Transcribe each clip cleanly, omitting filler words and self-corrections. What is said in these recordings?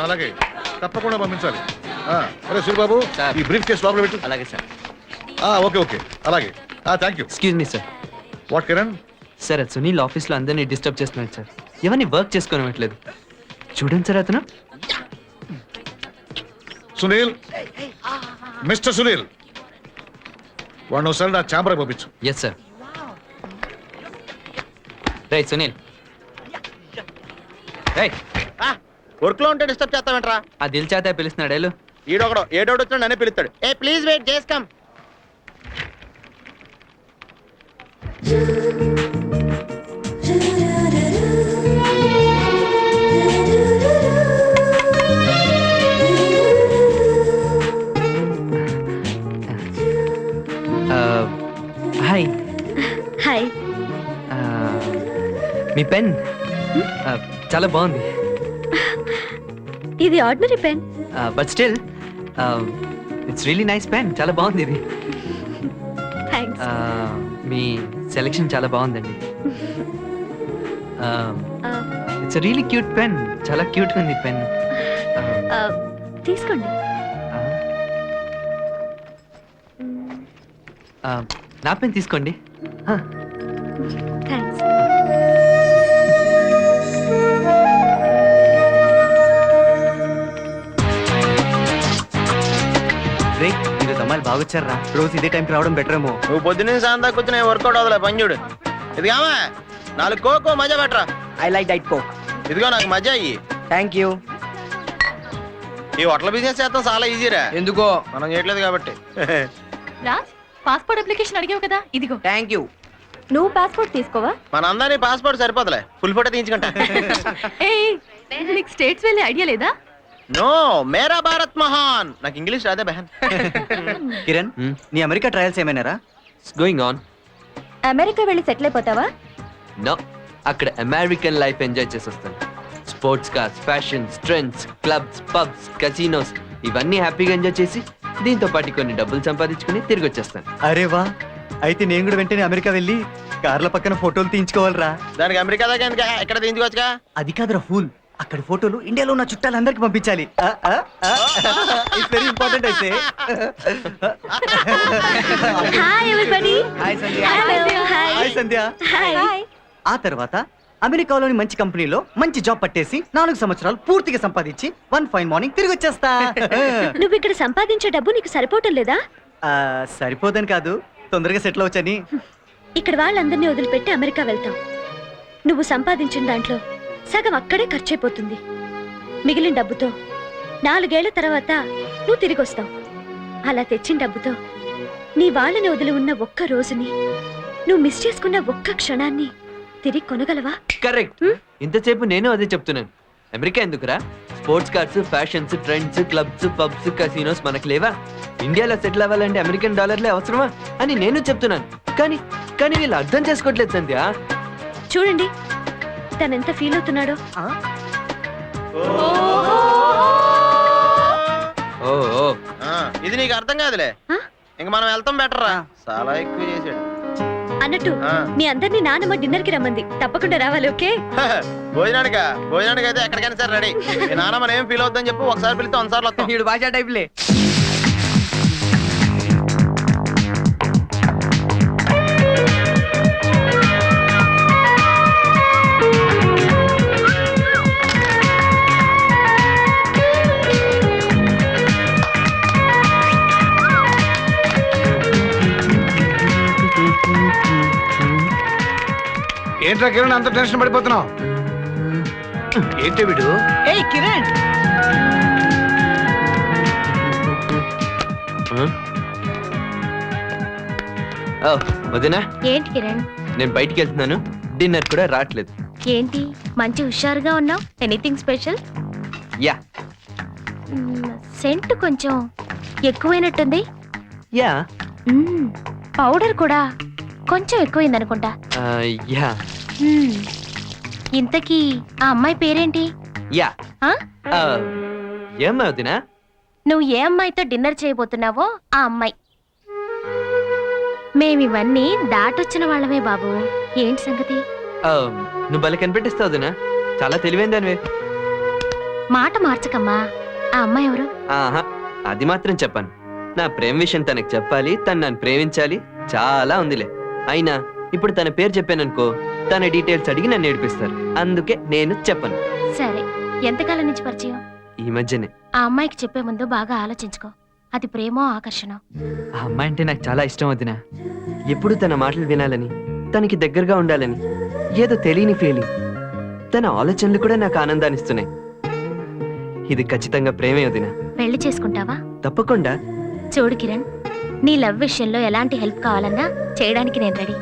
అలాగే తప్పకుండా పంపించాలి. అరే సూరిబాబు, ఈ బ్రీఫ్ కేసు లోపల పెట్టు. అలాగే సార్. ఓకే ఓకే, అలాగే. Thank you. Excuse me sir. What Kiran? Sir అది సునీల్ ఆఫీస్లో అందరినీ డిస్టర్బ్ చేస్తున్నాడు సార్. ఎవరిని వర్క్ చేసుకోనివ్వట్లేదు. చూడండి సార్ అతను. సునీల్, మిస్టర్ సునీల్, వాడిని ఒకసారి నా ఛాంబర్కి పంపించు. Yes sir. Right Sunil. Right. Work లో ఉంటే డిస్టర్బ్ చేస్తామంటరా? ఆ దిల్ చేత పిలుస్తున్నాడు. ఏలు ఈడొకడు ఏ డౌట్ వచ్చినా నన్నే పిలుస్తాడు. ఏ ప్లీజ్ వెయిట్, చేసుకోం. హాయ్. హాయ్. మీ పెన్ చాలా బాగుంది. ఇది ordinary pen. But still it's really nice pen. చాలా బాగుంది ఇది. థ్యాంక్స్. మీ సెలెక్షన్ చాలా బాగుందండి. It's really cute pen. చాలా క్యూట్ ఉంది పెన్. తీసుకోండి. నా పెన్ తీసుకోండి. థ్యాంక్స్. రే, ఈరోజు అమ్మాయిలు బాగొచ్చారా? రోజు ఇదే టైంకి రావడం బెటర్ ఏమో. నువ్వు పొద్దున్నే సాయంత్రం దాకా కూర్చుని వర్కౌట్ అవ్వదులే, పని చూడు. ఇదిగామా 4 కోకో మజా పెట్టరా. ఐ లైక్ డైట్ కో. ఇదిగో నాకు మజా అయ్యి. Thank you. ఈ హోటల్ బిజినెస్ చేస్తాం చాలా ఈజీరా. ఎందుకో మనం చేయట్లేదు కాబట్టి. రాజ్, పాస్పోర్ట్ అప్లికేషన్ అడిగావు కదా, ఇదిగో. Thank you. నువ్వు పాస్పోర్ట్ తీసుకోవా? మన అందరి పాస్పోర్ట్ సరిపోతులే, ఫుల్ ఫోటో తీయించుకుంటా. నీకు స్టేట్స్ వెళ్ళే ఐడియా లేదా? నో, మేరా భారత్ మహాన్. నాకు ఇంగ్లీష్ రాదే బహన్. కిరణ్, నీ అమెరికా ట్రయల్స్ ఏమైనారా? It's going on. అమెరికా వెళ్ళి సెటిల్ అయిపోతావా? నో, అక్కడ అమెరికన్ లైఫ్ ఎంజాయ్ చేసి వస్తాను. Sports cars, fashions, trends, clubs, pubs, casinos ఇవన్నీ హ్యాపీగా ఎంజాయ్ చేసి దీంతో పాటు కొన్ని డబ్బులు సంపాదించుకుని తిరిగి వచ్చేస్తాను. అరే వా, అయితే నేను కూడా వెంటనే అమెరికా వెళ్ళి కార్ల పక్కన ఫోటోలు తీయించుకోవాలరా. దానికి అమెరికా దాకా ఎందుకు, ఎక్కడ తీయించుకోవచ్చుగా. అది కాదురా ఫూల్, అక్కడ ఫోటోలు ఇండియాలో ఉన్న చుట్టాలందరికి పంపించాలి. ఇట్స్ వెరీ ఇంపార్టెంట్ అయితే. Hi everybody. హాయ్ సంధ్య. హలో. హాయ్ సంధ్య. హాయ్. ఆ తర్వాత అమెరికాలోని మంచి కంపెనీలో మంచి జాబ్ పట్టేసి 4 సంవత్సరాలు పూర్తిగా సంపాదించి వన్ ఫైన్ మార్నింగ్ తిరిగి వచ్చేస్తా. నువ్వు ఇక్కడ సంపాదించే డబ్బు నీకు సరిపోవటం లేదా? సరిపోదని కాదు, తొందరగా సెటిల్ అవచ్చని. ఇక్కడ వాళ్ళందరినీ వదిలిపెట్టి అమెరికా వెళ్తాం. నువ్వు సంపాదించిన దాంట్లో సగం అక్కడే ఖర్చయిపోతుంది. మిగిలిన డబ్బుతో 4 ఏళ్ల తర్వాత నువ్వు తిరిగి వస్తావు. అలా తెచ్చిన డబ్బుతో నీ వాళ్ళని వదిలి ఉన్న ఒక్క రోజుని, నువ్వు మిస్ చేసుకున్న ఒక్క క్షణాన్ని తిరిగి కొనగలవా? కరెక్ట్. ఇంతసేపు నేను అదే చెప్తున్నాను. అమెరికా ఎందుకురా? Sports cars, fashions, trends, clubs, pubs, casinos మనకు లేవా? ఇండియాలో సెటిల్ అవ్వాలంటే అమెరికన్ డాలర్లే అవసరమా అని నేను చెప్తున్నాను. కానీ వీళ్ళు అర్థం చేసుకోవట్లేదు సంధ్య. చూడండి తనెంత ఫీల్ అవుతున్నాడో. ఇది నీకు అర్థం కాదులే. ఇంక మనం వెళ్తాం బెటర్ రా. చాలా ఎక్కువ చేసాడు అన్నట్టు మీ అందరినీ నానమ్మ డిన్నర్ కి రమ్మంది. తప్పకుండా రావాలి. ఓకే? భోజనానికి అయితే ఎక్కడికైనా సరే రెడీ. మీ నాన్నమ్మ ఏం ఫీల్ అవుతుందని చెప్పు, ఒకసారి పిలిస్తే 100 సార్లు వస్తాం. వీడు భాషా టైప్లే. ఏంట్రా కిరణ్, అంత టెన్షన్ పడిపోతున్నావు? ఏంటి వీడు? ఏయ్ కిరణ్, వదినా, ఏంటి కిరణ్? నేను బయటికి వెళ్తున్నాను. డిన్నర్ కూడా రావట్లేదు. ఏంటి మంచి హుషారుగా ఉన్నావు? Anything special? యా. సెంట్ కొంచెం ఎక్కువైనట్టుంది. యా. పౌడర్ కూడా కొంచెం ఎక్కువైంది అనుకుంటా. యా. ఇంతకీ ఆ అమ్మాయి పేరేంటి? యా. ఏమ్మా వదినా? నువ్వు ఏ అమ్మాయితో డిన్నర్ చేయబోతున్నావో ఆ అమ్మాయి. మేమివన్నీ దాటొచ్చిన వాళ్ళమే బాబు. ఏంటి సంగతి? నువ్వు భలే కనిపెట్టిస్తావు వదినా. చాలా తెలివైందానివే. మాట మార్చకమ్మా. ఆ అమ్మాయి ఎవరు? ఆహా, అది మాత్రం చెప్పాను. నా ప్రేమ విషయం తనకు చెప్పాలి, తను నన్ను ప్రేమించాలి, చాలా ఉందిలే. అయినా ఇప్పుడు తన పేరు చెప్పాననుకో, తన డీటెయిల్స్ అడిగి నన్ను ఏడిపిస్తారు. అందుకే నేను చెప్పను. సరే, ఎంతకాలం నుంచి పరిచయం? ఈ మధ్యనే. ఆ అమ్మాయికి చెప్పే ముందు బాగా ఆలోచించుకో. అది ప్రేమో ఆకర్షణ. ఆ అమ్మాయి అంటే నాకు చాలా ఇష్టం వదినా. ఎప్పుడు తన మాటలు వినాలని, తనకి దగ్గరగా ఉండాలని, ఏదో తెలియని ఫీలింగ్. తన ఆలోచనలు కూడా నాకు ఆనందాన్ని ఇస్తున్నాయి. ఇది ఖచ్చితంగా ప్రేమే వదినా. పెళ్లి చేసుకుంటావా? తప్పకుండా. చూడు కిరణ్, నీ లవ్ విషయంలో ఎలాంటి హెల్ప్ కావాలన్నా చేయడానికి నేను రెడీ.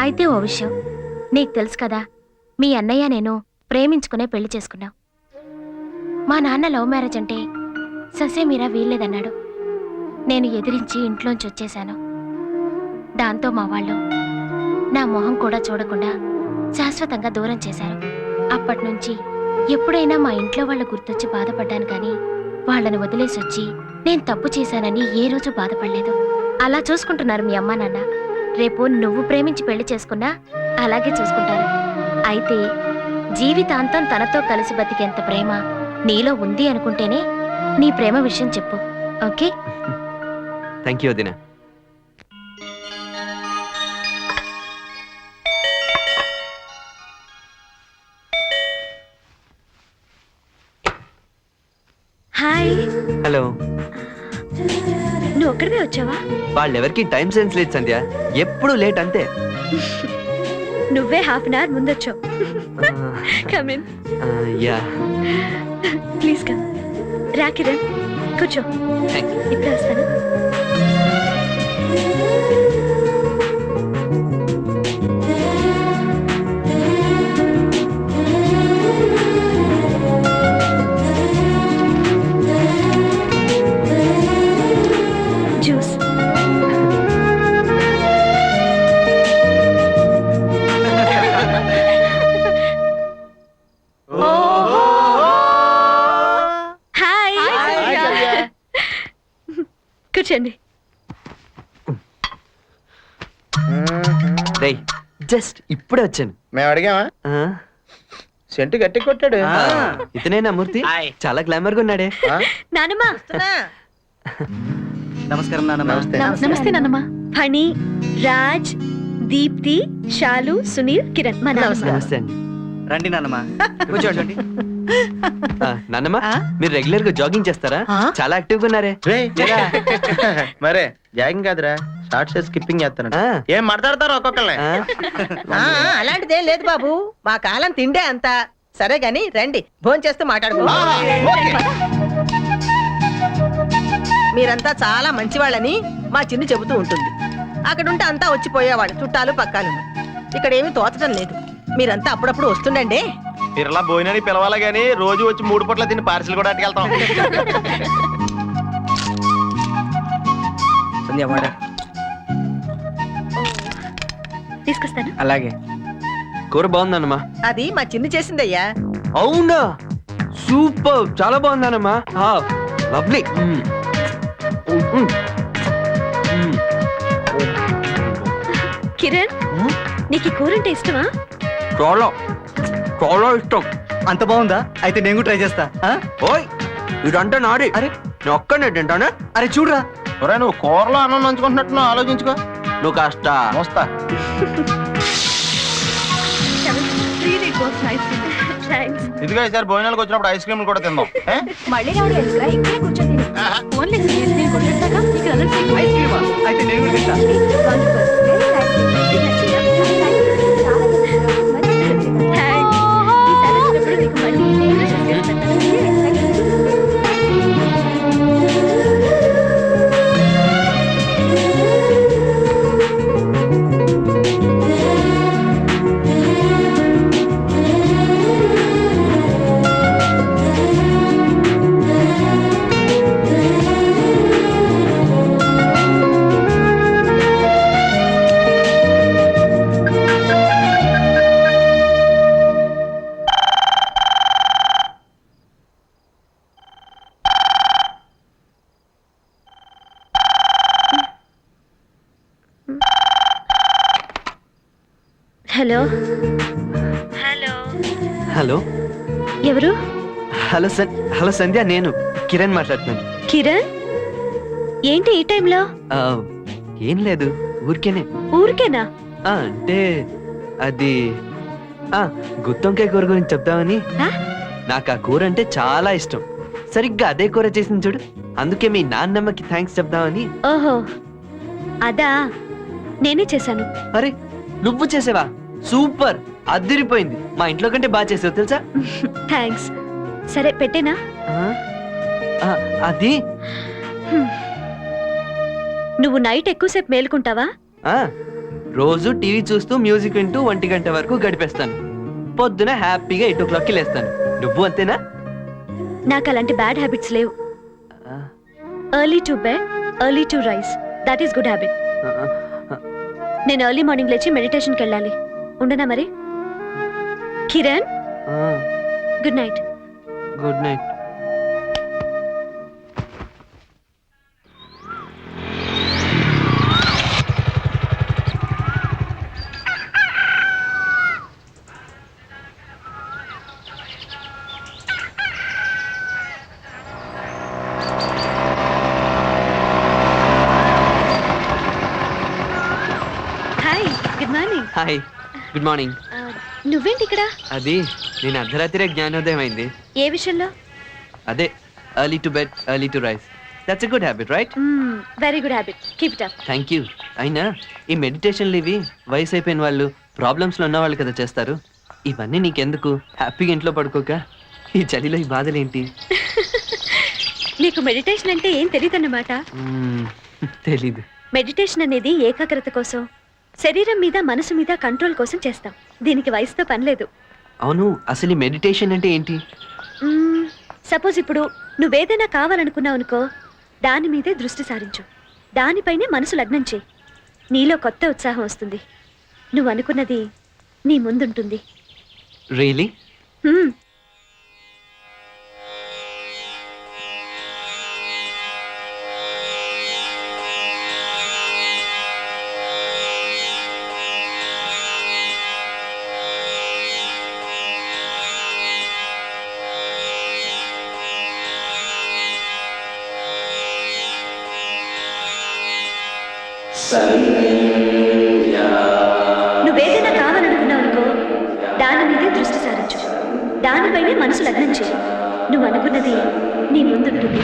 అయితే ఓ విషయం, నీకు తెలుసు కదా, మీ అన్నయ్య నేను ప్రేమించుకునే పెళ్లి చేసుకున్నాం. మా నాన్న లవ్ మ్యారేజ్ అంటే ససేమీరా వీల్లేదన్నాడు. నేను ఎదిరించి ఇంట్లోంచి వచ్చేశాను. దాంతో మా వాళ్ళు నా మొహం కూడా చూడకుండా శాశ్వతంగా దూరం చేశారు. అప్పటినుంచి ఎప్పుడైనా మా ఇంట్లో వాళ్ళు గుర్తొచ్చి బాధపడ్డాను కానీ వాళ్ళని వదిలేసి వచ్చి నేను తప్పు చేశానని ఏ రోజు బాధపడలేదు. అలా చూసుకుంటున్నారు మీ అమ్మా నాన్న. రేపు నువ్వు ప్రేమించి పెళ్లి చేసుకున్నా అలాగే చూసుకుంటారు. అయితే జీవితాంతం తనతో కలిసి బతికేంత ప్రేమ నీలో ఉంది అనుకుంటేనే నీ ప్రేమ విషయం చెప్పు. ఓకే? థ్యాంక్ యూ వదినా. హాయ్. హలో. నువ్వు ఒక్కడివే వచ్చావా? వాళ్ళెవరికి టైం సెన్స్ లేదు సంధ్య, ఎప్పుడు లేట్ అంతే. నువ్వే హాఫ్ అన్ అవర్ ముందొచ్చావు. Come in. Ya. Please come. రా కిరణ్, కూర్చో. Thank you. ఇప్పుడే వస్తాను. జ్యూస్. హాయ్. కూర్చోండి. రేయ్, జస్ట్ ఇప్పుడే వచ్చాను. మేము అడిగామా? ఆ, సెంటు గట్టి కొట్టాడు. ఇతనేనా మూర్తి? చాలా గ్లామర్ గా ఉన్నాడే. నానమ్మ. నమస్కారం నాన్న. నమస్తే. నమస్తే నానమ్మ. ఫణి, రాజ్, దీప్తి, శాలు, సునీల్, కిరణ్. మా నాన్న. నమస్తే అండి. రండి నాన్నమ్మ, కూర్చోండి. నాన్నమ్మ, మీరు రెగ్యులర్ గా జాగింగ్ చేస్తారా? చాలా యాక్టివ్ గా ఉన్నారే. రేయ్, మరే జాగింగ్ కాదురా, షార్ట్స్ స్కిప్పింగ్ చేస్తాను. ఆ. ఏం మాట్లాడతారు ఒక్కొక్కళ్ళని? అలాంటిదేం లేదు బాబు, మా కాలం తిండే అంత. సరే గాని రండి, భోంచేస్తూ మాట్లాడుకో. మీరంతా చాలా మంచివాళ్ళని మా చిన్ను చెబుతూ ఉంటుంది. అక్కడుంటే అంతా వచ్చిపోయేవాళ్ళు, చుట్టాలు పక్కాలు. ఇక్కడ ఏమీ తోచడం లేదు. మీరంతా అప్పుడప్పుడు వస్తుండండి. ఇరలా భోజనానికి పిలవాలా గానీ రోజు వచ్చి 3 పూట్ల తిని పార్సిల్ కూడా అట్టుకెళ్తాం. తీసుకొస్తాను. అలాగే. కూర బాగుందన్నమా. అది మా చిన్ను చేసిందయ్యా. అవునా? సూపర్, చాలా బాగుందన్నమా. లవ్లీ. కిరణ్, నీకు ఈ కూర అంటే ఇష్టమా? చాలా చాలా ఇష్టం. అంత బాగుందా? అయితే నేను కూడా ట్రై చేస్తా. ఓయ్, ఇదంటే నాడి. అరే, నేను ఒక్కనే తింటానే. అరే చూడరా. ఒరేయ్, నువ్వు కూరలో అన్నం నంచుకుంటున్నట్టు ఆలోచించుకో. నువ్వు కాస్త మోస్తా. థ్యాంక్స్. ఇదిగో ఈసారి భోజనాలకు వచ్చినప్పుడు ఐస్ క్రీమ్ కూడా తిందాం. మళ్ళీ రావడం ఎందుకురా? ఇక్కడే కూర్చొని ఫోన్లే నేను కొట్టేస్తాగా. నీకు అలర్ట్ అయిపోయింది. ఐస్ క్రీమా? అయితే నేను కూడా తింటా. హలో. హలో. హలో. ఎవరు? హలో సంధ్య, నేను కిరణ్ మాట్లాడుతున్నాను. కిరణ్ ఏంటి ఈ టైంలో? ఆ, ఏం లేదు, ఊరికేనే. ఊరికేనా? అంటే అది గుత్తొంకాయ కూర గురించి చెప్దామని. ఆ? నాకు ఆ కూర అంటే చాలా ఇష్టం. సరిగ్గా అదే కూర చేసింది చూడు, అందుకే మీ నాన్నమ్మకి థ్యాంక్స్ చెప్దామని. ఓహో అదా, నేనే చేశాను. అరే నువ్వు చేసేవా? సూపర్, అదిరిపోయింది. మా ఇంట్లో కంటే బాగా చేసావు తెలుసా. థ్యాంక్స్. సరే పెట్టేనా? అది నువ్వు నైట్ ఎక్కువసేపు మేలుకుంటావా? ఆ, రోజు టీవీ చూస్తూ మ్యూజిక్ వింటూ 1 గంట వరకు గడిపేస్తాను. పొద్దున హ్యాపీగా 8 o'clockకి లేస్తాను. నువ్వు అంతేనా? నాకు అలాంటి బ్యాడ్ హ్యాబిట్స్ లేవు. ఆ, early to bed, early to rice, that is good habit. ఆ, ఆ, నేను ఎర్లీ మార్నింగ్ లేచి మెడిటేషన్కి వెళ్ళాలి. ఉండనా మరి? కిరణ్, ఆ, good night. Good night. Hi, good morning. Hi, good morning. నువ్వేంటి ఇక్కడ? అది నేను అర్ధరాత్రి జ్ఞానోదయం అయింది. ఏ విషయంలో? అదే early to bed, early to rice. That's a good habit, right? Very good habit, keep it up. Thank you. అయినా ఈ మెడిటేషన్లు ఇవి వయసు అయిపోయిన వాళ్ళు, ప్రాబ్లమ్స్లో ఉన్న వాళ్ళు కదా చేస్తారు. ఇవన్నీ నీకెందుకు? హ్యాపీగా ఇంట్లో పడుకోక ఈ చలిలో ఈ బాధలేంటి? నీకు మెడిటేషన్ అంటే ఏం తెలియదన్నమాట. తెలీదు. మెడిటేషన్ అనేది ఏకాగ్రత కోసం, శరీరం మీద మనసు మీద కంట్రోల్ కోసం చేస్తాం. దీనికి వయసుతో పని లేదు. అవును, అసలు ఈ మెడిటేషన్ అంటే ఏంటి? సపోజ్ ఇప్పుడు నువ్వేదైనా కావాలనుకున్నావు అనుకో, దాని మీదే దృష్టి సారించు. దానిపైనే మనసు లగ్నం చేయి. నీలో కొత్త ఉత్సాహం వస్తుంది. నువ్వు అనుకున్నది నీ ముందుంటుంది. రియలీ? మ్మ్. నువ్వేదైనా కావాలనుకున్నావు అనుకో, దాని మీదే దృష్టి సారించు. దానిపైనే మనసు లగ్నం చేయి. నువ్వు అనుకున్నది నీ ముందుంటుంది.